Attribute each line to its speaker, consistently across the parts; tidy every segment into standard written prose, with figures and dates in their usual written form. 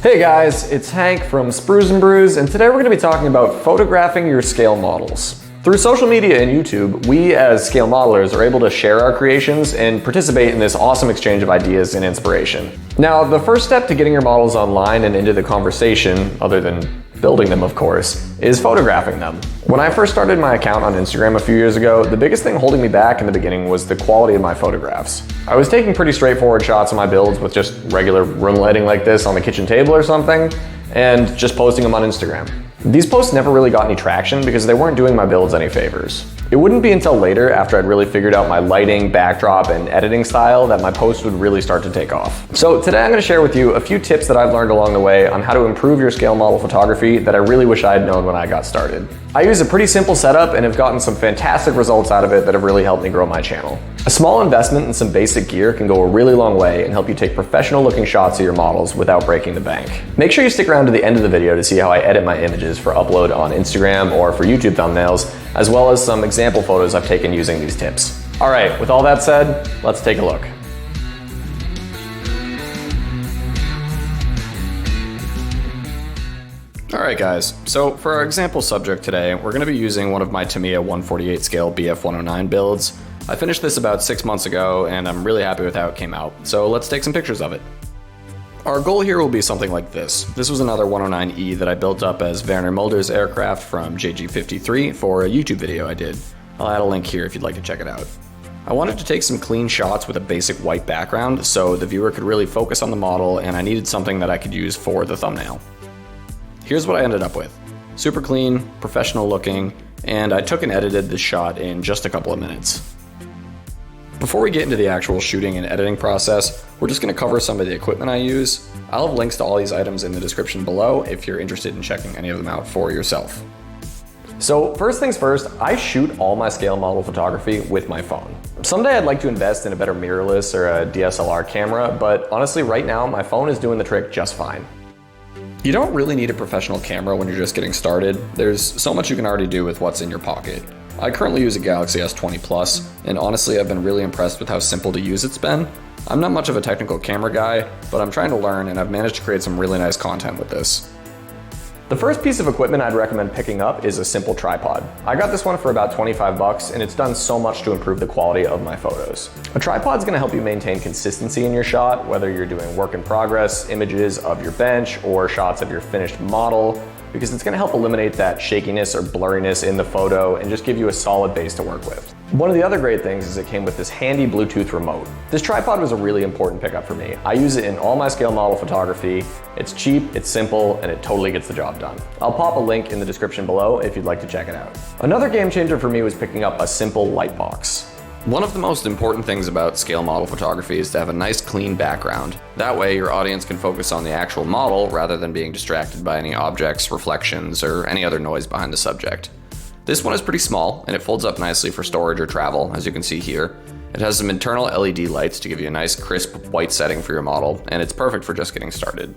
Speaker 1: Hey guys, it's Hank from Sprues and Brews, and today we're going to be talking about photographing your scale models. Through social media and YouTube, we as scale modelers are able to share our creations and participate in this awesome exchange of ideas and inspiration. Now, the first step to getting your models online and into the conversation, other than building them of course, is photographing them. When I first started my account on Instagram a few years ago, the biggest thing holding me back in the beginning was the quality of my photographs. I was taking pretty straightforward shots of my builds with just regular room lighting like this on the kitchen table or something, and just posting them on Instagram. These posts never really got any traction because they weren't doing my builds any favors. It wouldn't be until later, after I'd really figured out my lighting, backdrop, and editing style, that my posts would really start to take off. So today I'm going to share with you a few tips that I've learned along the way on how to improve your scale model photography that I really wish I had known when I got started. I use a pretty simple setup and have gotten some fantastic results out of it that have really helped me grow my channel. A small investment in some basic gear can go a really long way and help you take professional looking shots of your models without breaking the bank. Make sure you stick around to the end of the video to see how I edit my images for upload on Instagram or for YouTube thumbnails, as well as some example photos I've taken using these tips. All right, with all that said, let's take a look. Alright guys, so for our example subject today, we're going to be using one of my Tamiya 148 scale BF109 builds. I finished this about 6 months ago and I'm really happy with how it came out, so let's take some pictures of it. Our goal here will be something like this. This was another 109E that I built up as Werner Mulder's aircraft from JG53 for a YouTube video I did. I'll add a link here if you'd like to check it out. I wanted to take some clean shots with a basic white background so the viewer could really focus on the model, and I needed something that I could use for the thumbnail. Here's what I ended up with. Super clean, professional looking, and I took and edited this shot in just a couple of minutes. Before we get into the actual shooting and editing process, we're just going to cover some of the equipment I use. I'll have links to all these items in the description below if you're interested in checking any of them out for yourself. So first things first, I shoot all my scale model photography with my phone. Someday I'd like to invest in a better mirrorless or a DSLR camera, but honestly right now my phone is doing the trick just fine. You don't really need a professional camera when you're just getting started. There's so much you can already do with what's in your pocket. I currently use a Galaxy S20 Plus, and honestly I've been really impressed with how simple to use it's been. I'm not much of a technical camera guy, but I'm trying to learn and I've managed to create some really nice content with this. The first piece of equipment I'd recommend picking up is a simple tripod. I got this one for about 25 bucks and it's done so much to improve the quality of my photos. A tripod's gonna help you maintain consistency in your shot, whether you're doing work in progress, images of your bench, or shots of your finished model, because it's gonna help eliminate that shakiness or blurriness in the photo and just give you a solid base to work with. One of the other great things is it came with this handy Bluetooth remote. This tripod was a really important pickup for me. I use it in all my scale model photography. It's cheap, it's simple, and it totally gets the job done. I'll pop a link in the description below if you'd like to check it out. Another game changer for me was picking up a simple light box. One of the most important things about scale model photography is to have a nice clean background. That way your audience can focus on the actual model rather than being distracted by any objects, reflections, or any other noise behind the subject. This one is pretty small and it folds up nicely for storage or travel, as you can see here. It has some internal LED lights to give you a nice crisp white setting for your model, and it's perfect for just getting started.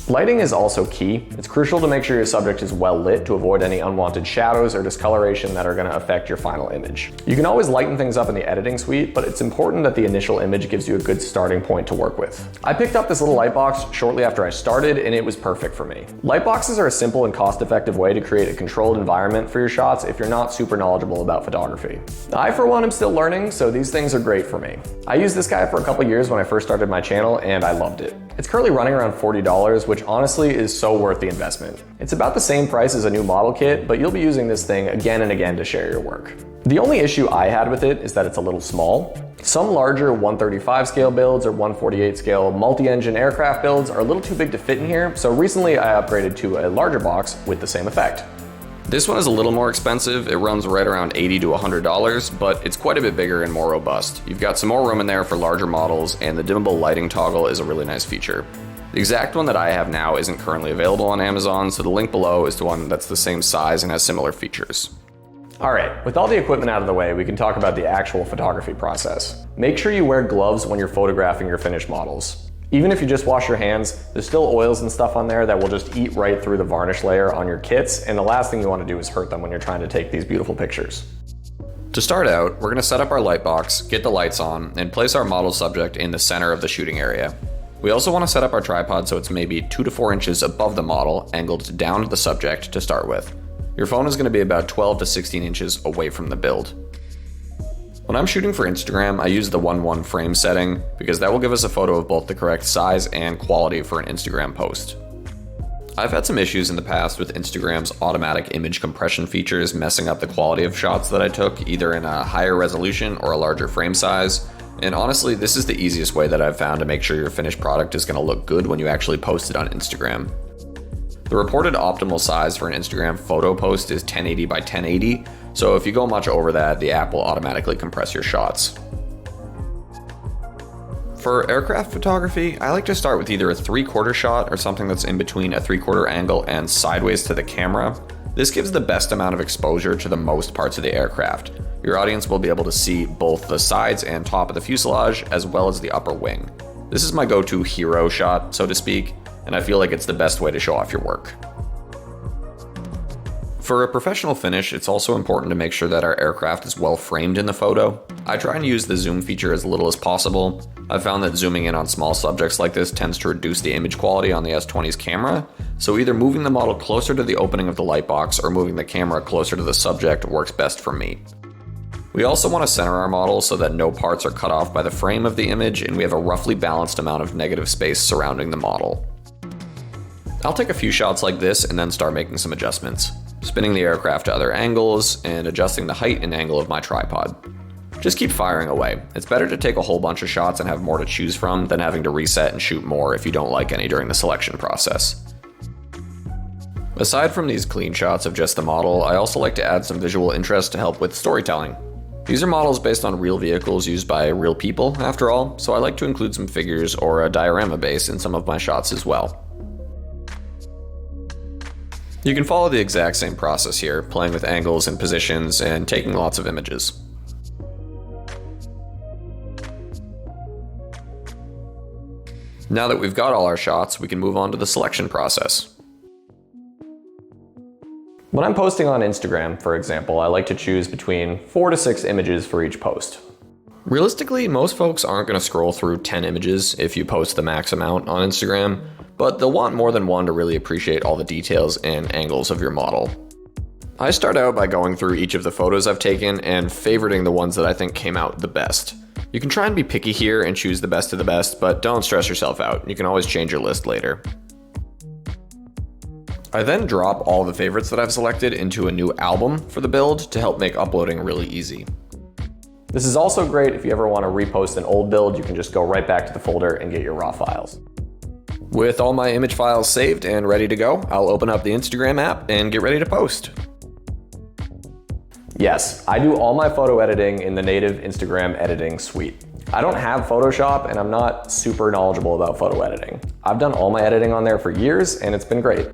Speaker 1: Lighting is also key. It's crucial to make sure your subject is well lit to avoid any unwanted shadows or discoloration that are going to affect your final image. You can always lighten things up in the editing suite, but it's important that the initial image gives you a good starting point to work with. I picked up this little light box shortly after I started and it was perfect for me. Light boxes are a simple and cost-effective way to create a controlled environment for your shots if you're not super knowledgeable about photography. I, for one, am still learning, so these things are great for me. I used this guy for a couple years when I first started my channel and I loved it. It's currently running around $40, which honestly is so worth the investment. It's about the same price as a new model kit, but you'll be using this thing again and again to share your work. The only issue I had with it is that it's a little small. Some larger 135 scale builds or 148 scale multi-engine aircraft builds are a little too big to fit in here, so recently I upgraded to a larger box with the same effect. This one is a little more expensive. It runs right around $80 to $100, but it's quite a bit bigger and more robust. You've got some more room in there for larger models, and the dimmable lighting toggle is a really nice feature. The exact one that I have now isn't currently available on Amazon, so the link below is to one that's the same size and has similar features. All right, with all the equipment out of the way, we can talk about the actual photography process. Make sure you wear gloves when you're photographing your finished models. Even if you just wash your hands, there's still oils and stuff on there that will just eat right through the varnish layer on your kits, and the last thing you want to do is hurt them when you're trying to take these beautiful pictures. To start out, we're going to set up our light box, get the lights on, and place our model subject in the center of the shooting area. We also want to set up our tripod so it's maybe 2 to 4 inches above the model, angled down to the subject to start with. Your phone is going to be about 12 to 16 inches away from the build. When I'm shooting for Instagram, I use the 1:1 frame setting because that will give us a photo of both the correct size and quality for an Instagram post. I've had some issues in the past with Instagram's automatic image compression features messing up the quality of shots that I took, either in a higher resolution or a larger frame size. And honestly, this is the easiest way that I've found to make sure your finished product is going to look good when you actually post it on Instagram. The reported optimal size for an Instagram photo post is 1080 by 1080, so if you go much over that, the app will automatically compress your shots. For aircraft photography, I like to start with either a 3/4 shot or something that's in between a 3/4 angle and sideways to the camera. This gives the best amount of exposure to the most parts of the aircraft. Your audience will be able to see both the sides and top of the fuselage as well as the upper wing. This is my go-to hero shot, so to speak, and I feel like it's the best way to show off your work. For a professional finish, it's also important to make sure that our aircraft is well framed in the photo. I try and use the zoom feature as little as possible. I've found that zooming in on small subjects like this tends to reduce the image quality on the S20's camera, so either moving the model closer to the opening of the light box or moving the camera closer to the subject works best for me. We also want to center our model so that no parts are cut off by the frame of the image and we have a roughly balanced amount of negative space surrounding the model. I'll take a few shots like this and then start making some adjustments, spinning the aircraft to other angles and adjusting the height and angle of my tripod. Just keep firing away. It's better to take a whole bunch of shots and have more to choose from than having to reset and shoot more if you don't like any during the selection process. Aside from these clean shots of just the model, I also like to add some visual interest to help with storytelling. These are models based on real vehicles used by real people, after all, so I like to include some figures or a diorama base in some of my shots as well. You can follow the exact same process here, playing with angles and positions and taking lots of images. Now that we've got all our shots, we can move on to the selection process. When I'm posting on Instagram, for example, I like to choose between 4 to 6 images for each post. Realistically, most folks aren't going to scroll through 10 images if you post the max amount on Instagram, but they'll want more than one to really appreciate all the details and angles of your model. I start out by going through each of the photos I've taken and favoriting the ones that I think came out the best. You can try and be picky here and choose the best of the best, but don't stress yourself out. You can always change your list later. I then drop all the favorites that I've selected into a new album for the build to help make uploading really easy. This is also great if you ever want to repost an old build. You can just go right back to the folder and get your raw files. With all my image files saved and ready to go, I'll open up the Instagram app and get ready to post. Yes, I do all my photo editing in the native Instagram editing suite. I don't have Photoshop and I'm not super knowledgeable about photo editing. I've done all my editing on there for years and it's been great.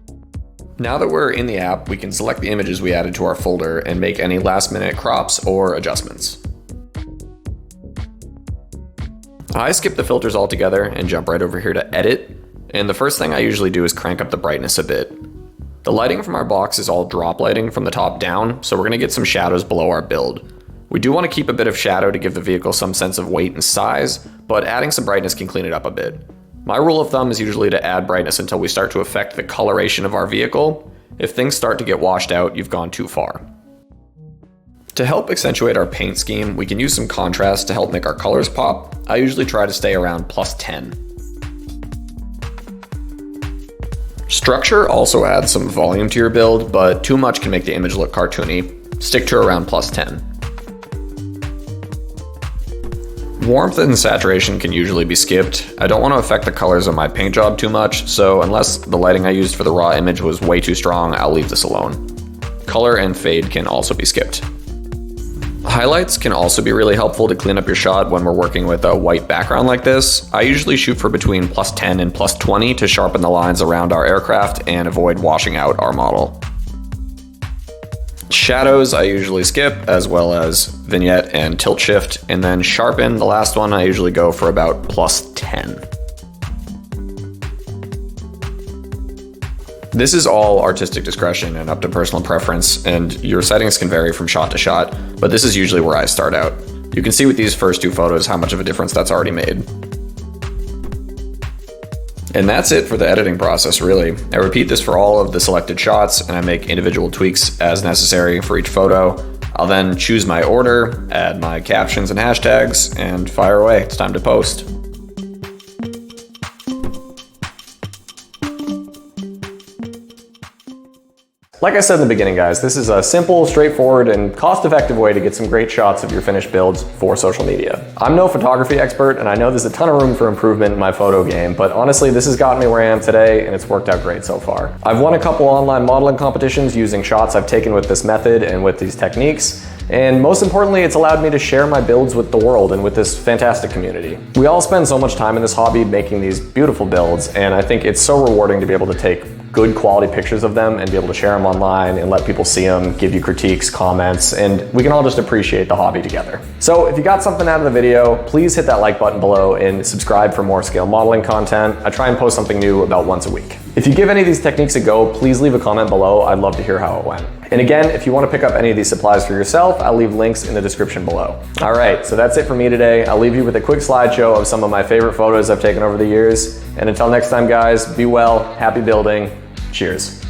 Speaker 1: Now that we're in the app, we can select the images we added to our folder and make any last-minute crops or adjustments. I skip the filters altogether and jump right over here to edit, and the first thing I usually do is crank up the brightness a bit. The lighting from our box is all drop lighting from the top down, so we're going to get some shadows below our build. We do want to keep a bit of shadow to give the vehicle some sense of weight and size, but adding some brightness can clean it up a bit. My rule of thumb is usually to add brightness until we start to affect the coloration of our vehicle. If things start to get washed out, you've gone too far. To help accentuate our paint scheme, we can use some contrast to help make our colors pop. I usually try to stay around +10. Structure also adds some volume to your build, but too much can make the image look cartoony. Stick to around +10. Warmth and saturation can usually be skipped. I don't want to affect the colors of my paint job too much, so unless the lighting I used for the raw image was way too strong, I'll leave this alone. Color and fade can also be skipped. Highlights can also be really helpful to clean up your shot when we're working with a white background like this. I usually shoot for between +10 and +20 to sharpen the lines around our aircraft and avoid washing out our model. Shadows I usually skip, as well as vignette and tilt shift, and then sharpen, the last one, I usually go for about +10. This is all artistic discretion and up to personal preference, and your settings can vary from shot to shot, but this is usually where I start out. You can see with these first two photos how much of a difference that's already made. And that's it for the editing process, really. I repeat this for all of the selected shots, and I make individual tweaks as necessary for each photo. I'll then choose my order, add my captions and hashtags, and fire away. It's time to post. Like I said in the beginning, guys, this is a simple, straightforward, and cost-effective way to get some great shots of your finished builds for social media. I'm no photography expert, and I know there's a ton of room for improvement in my photo game, but honestly, this has gotten me where I am today, and it's worked out great so far. I've won a couple online modeling competitions using shots I've taken with this method and with these techniques. And most importantly, it's allowed me to share my builds with the world and with this fantastic community. We all spend so much time in this hobby making these beautiful builds, and I think it's so rewarding to be able to take good quality pictures of them and be able to share them online and let people see them, give you critiques, comments, and we can all just appreciate the hobby together. So if you got something out of the video, please hit that like button below and subscribe for more scale modeling content. I try and post something new about once a week. If you give any of these techniques a go, please leave a comment below. I'd love to hear how it went. And again, if you want to pick up any of these supplies for yourself, I'll leave links in the description below. All right, so that's it for me today. I'll leave you with a quick slideshow of some of my favorite photos I've taken over the years. And until next time, guys, be well, happy building. Cheers.